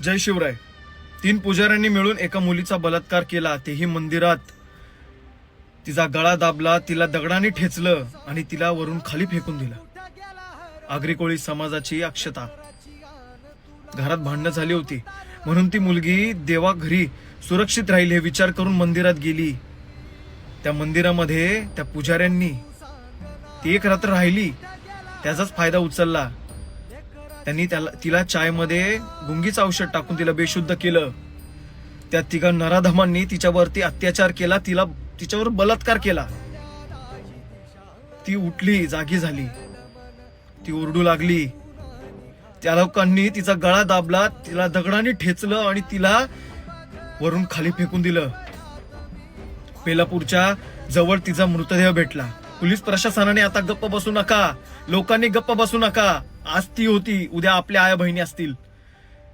जय शिवराय. 3 पुजाऱ्यांनी मिळून एका मुलीचा बलात्कार केला, तेही मंदिरात. तिचा गळा दाबला, तिला दगडाने ठेचलं आणि तिला वरून खाली फेकून दिलं. आगरी कोळी समाजाची अक्षता. घरात भांडणं झाली होती म्हणून ती मुलगी देवा घरी सुरक्षित राहील हे विचार करून मंदिरात गेली. त्या मंदिरामध्ये त्या पुजाऱ्यांनी ती एक रात्र राहिली, त्याचाच फायदा उचलला. त्यांनी तिला चायमध्ये गुंगीचं औषध टाकून तिला बेशुद्ध केलं. त्या तिघा नराधमांनी तिच्यावरती अत्याचार केला, तिच्यावर बलात्कार केला. ती उठली, जागी झाली, ती ओरडू लागली. त्या लोकांनी तिचा गळा दाबला, तिला दगडाने ठेचलं आणि तिला वरून खाली फेकून दिलं. बेलापूरच्या जवळ तिचा मृतदेह भेटला. पोलीस प्रशासनाने आता गप्प बसू नका, लोकांनी गप्प बसू नका. आज ती होती, उद्या आपल्या आया बहिणी असतील.